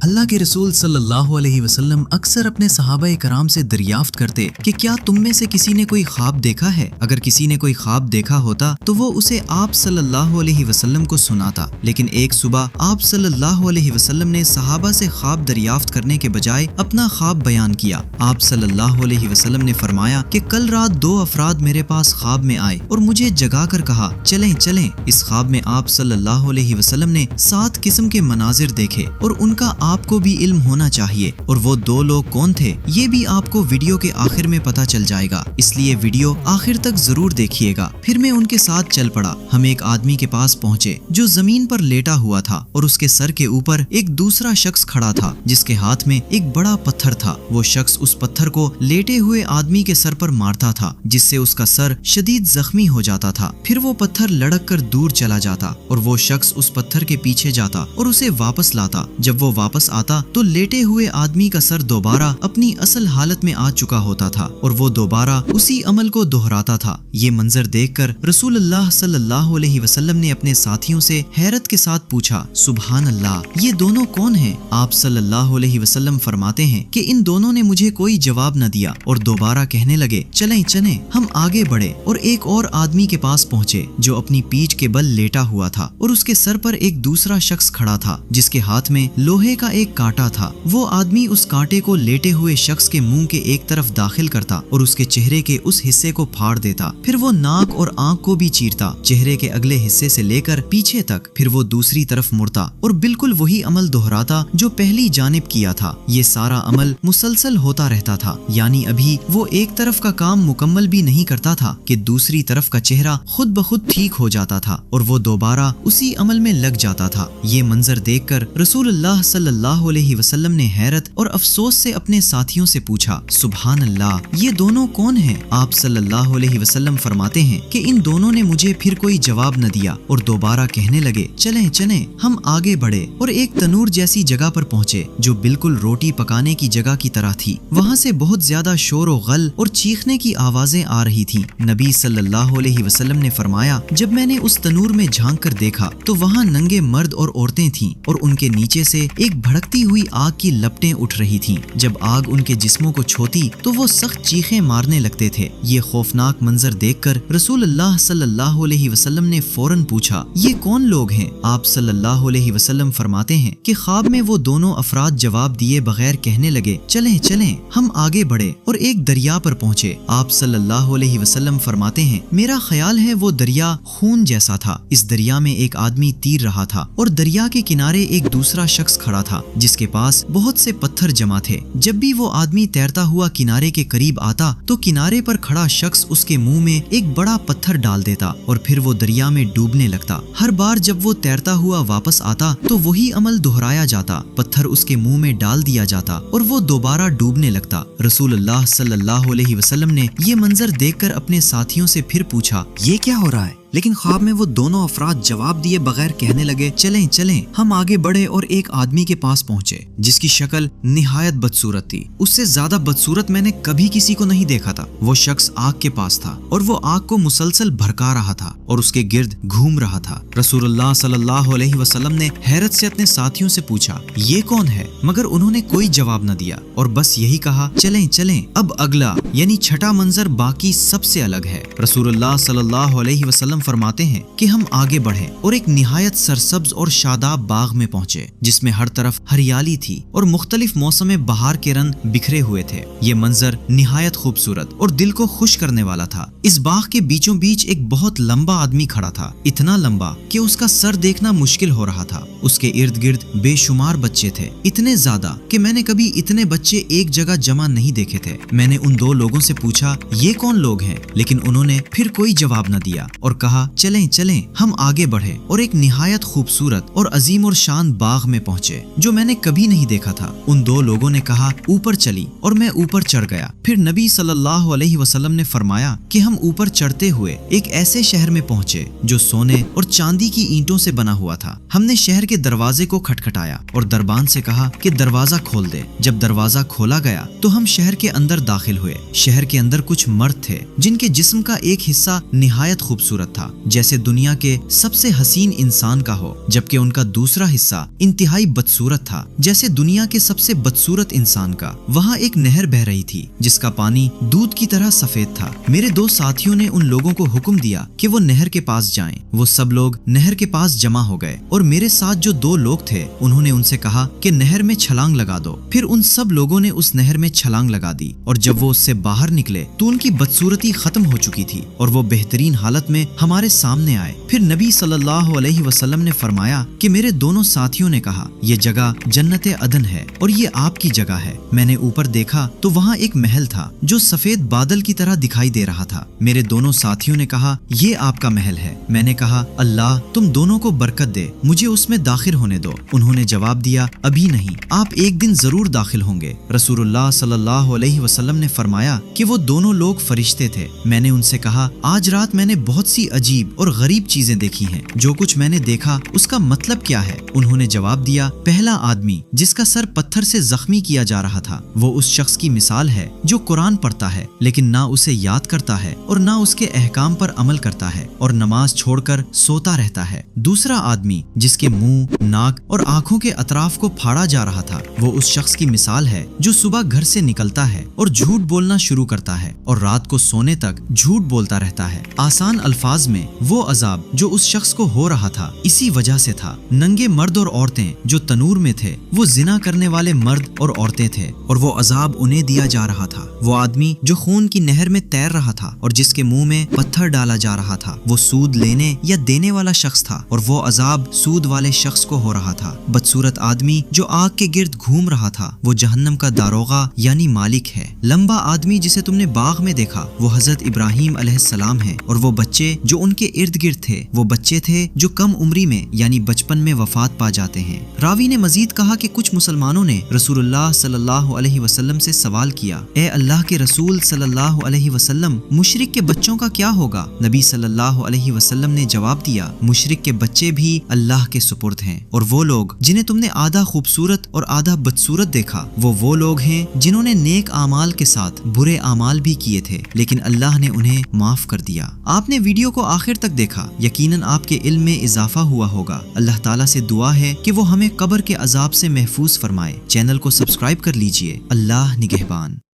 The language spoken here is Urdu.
اللہ کے رسول صلی اللہ علیہ وسلم اکثر اپنے صحابہ کرام سے دریافت کرتے کہ کیا تم میں سے کسی نے کوئی خواب دیکھا ہے؟ اگر کسی نے کوئی خواب دیکھا ہوتا تو وہ اسے آپ صلی اللہ علیہ وسلم کو سناتا، لیکن ایک صبح آپ صلی اللہ علیہ وسلم نے صحابہ سے خواب دریافت کرنے کے بجائے اپنا خواب بیان کیا۔ آپ صلی اللہ علیہ وسلم نے فرمایا کہ کل رات 2 افراد میرے پاس خواب میں آئے اور مجھے جگا کر کہا چلیں چلیں۔ اس خواب میں آپ صلی اللہ علیہ وسلم نے 7 قسم کے مناظر دیکھے اور ان کا آپ کو بھی علم ہونا چاہیے، اور وہ 2 لوگ کون تھے یہ بھی آپ کو ویڈیو کے آخر میں پتہ چل جائے گا، اس لیے ویڈیو آخر تک ضرور دیکھیے گا۔ پھر میں ان کے ساتھ چل پڑا۔ ہم ایک آدمی کے پاس پہنچے جو زمین پر لیٹا ہوا تھا اور اس کے سر کے اوپر ایک دوسرا شخص کھڑا تھا جس کے ہاتھ میں ایک بڑا پتھر تھا۔ وہ شخص اس پتھر کو لیٹے ہوئے آدمی کے سر پر مارتا تھا جس سے اس کا سر شدید زخمی ہو جاتا تھا۔ پھر وہ پتھر لڑک کر دور چلا جاتا اور وہ شخص اس پتھر کے پیچھے جاتا اور اسے واپس لاتا۔ جب وہ واپس آتا تو لیٹے ہوئے آدمی کا سر دوبارہ اپنی اصل حالت میں آ چکا ہوتا تھا اور وہ دوبارہ اسی عمل کو دہراتا تھا۔ یہ منظر دیکھ کر رسول اللہ صلی اللہ علیہ وسلم نے اپنے ساتھیوں سے حیرت کے ساتھ پوچھا سبحان اللہ، یہ دونوں کون ہیں؟ آپ صلی اللہ علیہ وسلم فرماتے ہیں کہ ان دونوں نے مجھے کوئی جواب نہ دیا اور دوبارہ کہنے لگے چلیں چلیں۔ ہم آگے بڑھے اور ایک اور آدمی کے پاس پہنچے جو اپنی پیٹھ کے بل لیٹا ہوا تھا اور اس کے سر پر ایک دوسرا شخص کھڑا تھا جس کے ہاتھ میں لوہے کا ایک کانٹا تھا۔ وہ آدمی اس کانٹے کو لیٹے ہوئے شخص کے منہ کے ایک طرف داخل کرتا اور اس کے چہرے کے اس حصے کو پھاڑ دیتا، پھر وہ ناک اور آنکھ کو بھی چیرتا چہرے کے اگلے حصے سے لے کر پیچھے تک، پھر وہ دوسری طرف مڑتا اور بالکل وہی عمل دہراتا جو پہلی جانب کیا تھا۔ یہ سارا عمل مسلسل ہوتا رہتا تھا، یعنی ابھی وہ ایک طرف کا کام مکمل بھی نہیں کرتا تھا کہ دوسری طرف کا چہرہ خود بخود ٹھیک ہو جاتا تھا اور وہ دوبارہ اسی عمل میں لگ جاتا تھا۔ یہ منظر دیکھ کر رسول اللہ صلی اللہ علیہ وسلم نے حیرت اور افسوس سے اپنے ساتھیوں سے پوچھا سبحان اللہ، یہ دونوں کون ہیں؟ آپ صلی اللہ علیہ وسلم فرماتے ہیں کہ ان دونوں نے مجھے پھر کوئی جواب نہ دیا اور دوبارہ کہنے لگے چلیں چلیں۔ ہم آگے بڑھے اور ایک تنور جیسی جگہ پر پہنچے جو بالکل روٹی پکانے کی جگہ کی طرح تھی۔ وہاں سے بہت زیادہ شور و غل اور چیخنے کی آوازیں آ رہی تھیں۔ نبی صلی اللہ علیہ وسلم نے فرمایا جب میں نے اس تنور میں جھانک کر دیکھا تو وہاں ننگے مرد اور عورتیں تھیں اور ان کے نیچے سے ایک بھڑکتی ہوئی آگ کی لپٹیں اٹھ رہی تھیں۔ جب آگ ان کے جسموں کو چھوتی تو وہ سخت چیخیں مارنے لگتے تھے۔ یہ خوفناک منظر دیکھ کر رسول اللہ صلی اللہ علیہ وسلم نے فوراً پوچھا یہ کون لوگ ہیں؟ آپ صلی اللہ علیہ وسلم فرماتے ہیں کہ خواب میں وہ دونوں افراد جواب دیے بغیر کہنے لگے چلیں چلیں۔ ہم آگے بڑھے اور ایک دریا پر پہنچے۔ آپ صلی اللہ علیہ وسلم فرماتے ہیں میرا خیال ہے وہ دریا خون جیسا تھا۔ اس دریا میں ایک آدمی تیر رہا تھا اور دریا کے کنارے ایک دوسرا شخص کھڑا تھا جس کے پاس بہت سے پتھر جمع تھے۔ جب بھی وہ آدمی تیرتا ہوا کنارے کے قریب آتا تو کنارے پر کھڑا شخص اس کے منہ میں ایک بڑا پتھر ڈال دیتا اور پھر وہ دریا میں ڈوبنے لگتا۔ ہر بار جب وہ تیرتا ہوا واپس آتا تو وہی عمل دہرایا جاتا، پتھر اس کے منہ میں ڈال دیا جاتا اور وہ دوبارہ ڈوبنے لگتا۔ رسول اللہ صلی اللہ علیہ وسلم نے یہ منظر دیکھ کر اپنے ساتھیوں سے پھر پوچھا یہ کیا ہو رہا ہے؟ لیکن خواب میں وہ دونوں افراد جواب دیے بغیر کہنے لگے چلیں چلیں۔ ہم آگے بڑھے اور ایک آدمی کے پاس پہنچے جس کی شکل نہایت بدصورت تھی۔ اس سے زیادہ بدصورت میں نے کبھی کسی کو نہیں دیکھا تھا۔ وہ شخص آگ کے پاس تھا اور وہ آگ کو مسلسل بھڑکا رہا تھا اور اس کے گرد گھوم رہا تھا۔ رسول اللہ صلی اللہ علیہ وسلم نے حیرت سے اپنے ساتھیوں سے پوچھا یہ کون ہے؟ مگر انہوں نے کوئی جواب نہ دیا اور بس یہی کہا چلیں چلیں۔ اب اگلا یعنی چھٹا منظر باقی سب سے الگ ہے۔ رسول اللہ صلی اللہ علیہ وسلم فرماتے ہیں کہ ہم آگے بڑھے اور ایک نہایت سرسبز اور شاداب باغ میں پہنچے جس میں ہر طرف ہریالی تھی اور مختلف موسم بہار کے رنگ بکھرے ہوئے تھے۔ یہ منظر نہایت خوبصورت اور دل کو خوش کرنے والا تھا۔ اس باغ کے بیچوں بیچ ایک بہت لمبا آدمی کھڑا تھا، اتنا لمبا کہ اس کا سر دیکھنا مشکل ہو رہا تھا۔ اس کے ارد گرد بے شمار بچے تھے، اتنے زیادہ کہ میں نے کبھی اتنے بچے ایک جگہ جمع نہیں دیکھے تھے۔ میں نے ان 2 لوگوں سے پوچھا یہ کون لوگ ہیں، لیکن انہوں نے پھر کوئی جواب نہ دیا اور کہا چلیں چلیں۔ ہم آگے بڑھے اور ایک نہایت خوبصورت اور عظیم اور شان باغ میں پہنچے جو میں نے کبھی نہیں دیکھا تھا۔ ان 2 لوگوں نے کہا اوپر چلی اور میں اوپر چڑھ گیا۔ پھر نبی صلی اللہ علیہ وسلم نے فرمایا کہ ہم اوپر چڑھتے ہوئے ایک ایسے شہر میں پہنچے جو سونے اور چاندی کی اینٹوں سے بنا ہوا تھا۔ ہم نے شہر کے دروازے کو کھٹکھٹایا اور دربان سے کہا کہ دروازہ کھول دے۔ جب دروازہ کھولا گیا تو ہم شہر کے اندر داخل ہوئے۔ شہر کے اندر کچھ مرد تھے جن کے جسم کا ایک حصہ نہایت خوبصورت تھا جیسے دنیا کے سب سے حسین انسان کا ہو، جبکہ ان کا دوسرا حصہ انتہائی بدصورت تھا جیسے دنیا کے سب سے بدصورت انسان کا۔ وہاں ایک نہر بہہ رہی تھی جس کا پانی دودھ کی طرح سفید تھا۔ میرے دو ساتھیوں نے ان لوگوں کو حکم دیا کہ وہ نہر کے پاس جائیں۔ وہ سب لوگ نہر کے پاس جمع ہو گئے اور میرے ساتھ جو دو لوگ تھے انہوں نے ان سے کہا کہ نہر میں چھلانگ لگا دو۔ پھر ان سب لوگوں نے اس نہر میں چھلانگ لگا دی اور جب وہ اس سے باہر نکلے تو ان کی بدصورتی ختم ہو چکی تھی اور وہ بہترین حالت میں ہمارے سامنے آئے۔ پھر نبی صلی اللہ علیہ وسلم نے فرمایا کہ میرے دونوں ساتھیوں نے کہا یہ جگہ جنت عدن ہے اور یہ آپ کی جگہ ہے۔ میں نے اوپر دیکھا تو وہاں ایک محل تھا جو سفید بادل کی طرح دکھائی دے رہا تھا۔ میرے دونوں ساتھیوں نے کہا یہ آپ کا محل ہے۔ میں نے کہا اللہ تم دونوں کو برکت دے، مجھے اس میں داخل ہونے دو۔ انہوں نے جواب دیا ابھی نہیں، آپ ایک دن ضرور داخل ہوں گے۔ رسول اللہ صلی اللہ علیہ وسلم نے فرمایا کہ وہ دونوں لوگ فرشتے تھے۔ میں نے ان سے کہا آج رات میں نے بہت سی عجیب اور غریب چیزیں دیکھی ہیں، جو کچھ میں نے دیکھا اس کا مطلب کیا ہے؟ انہوں نے جواب دیا پہلا آدمی جس کا سر پتھر سے زخمی کیا جا رہا تھا وہ اس شخص کی مثال ہے جو قرآن پڑھتا ہے لیکن نہ اسے یاد کرتا ہے اور نہ اس کے احکام پر عمل کرتا ہے اور نماز چھوڑ کر سوتا رہتا ہے۔ دوسرا آدمی جس کے منہ، ناک اور آنکھوں کے اطراف کو پھاڑا جا رہا تھا وہ اس شخص کی مثال ہے جو صبح گھر سے نکلتا ہے اور جھوٹ بولنا شروع کرتا ہے اور رات کو سونے تک جھوٹ بولتا رہتا ہے۔ آسان الفاظ میں وہ عذاب جو اس شخص کو ہو رہا تھا اسی وجہ سے تھا۔ ننگے مرد اور عورتیں جو تنور میں تھے وہ زنا کرنے والے مرد اور عورتیں تھے اور وہ عذاب انہیں دیا جا رہا تھا۔ وہ آدمی جو خون کی نہر میں تیر رہا تھا اور جس کے منہ میں پتھر ڈالا جا رہا تھا وہ سود لینے یا دینے والا شخص تھا اور وہ عذاب سود والے شخص کو ہو رہا تھا۔ بدصورت آدمی جو آگ کے گرد گھوم رہا تھا وہ جہنم کا داروغہ یعنی مالک ہے۔ لمبا آدمی جسے تم نے باغ میں دیکھا وہ حضرت ابراہیم علیہ السلام ہے اور وہ بچے جو ان کے ارد گرد تھے وہ بچے تھے جو کم عمری میں یعنی بچپن میں وفات پا جاتے ہیں۔ راوی نے مزید کہا کہ کچھ مسلمانوں نے رسول اللہ صلی اللہ علیہ وسلم سے سوال کیا اے اللہ کے رسول صلی اللہ علیہ وسلم مشرک کے بچوں کا کیا ہوگا؟ نبی صلی اللہ علیہ وسلم نے جواب دیا مشرک کے بچے بھی اللہ کے سپرد ہیں اور وہ لوگ جنہیں تم نے آدھا خوبصورت اور آدھا بدصورت دیکھا وہ لوگ ہیں جنہوں نے نیک اعمال کے ساتھ برے اعمال بھی کیے تھے لیکن اللہ نے انہیں معاف کر دیا۔ آپ نے ویڈیو کو آخر تک دیکھا، یقیناً آپ کے علم میں اضافہ ہوا ہوگا۔ اللہ تعالیٰ سے دعا ہے کہ وہ ہمیں قبر کے عذاب سے محفوظ فرمائے۔ چینل کو سبسکرائب کر لیجئے۔ اللہ نگہبان۔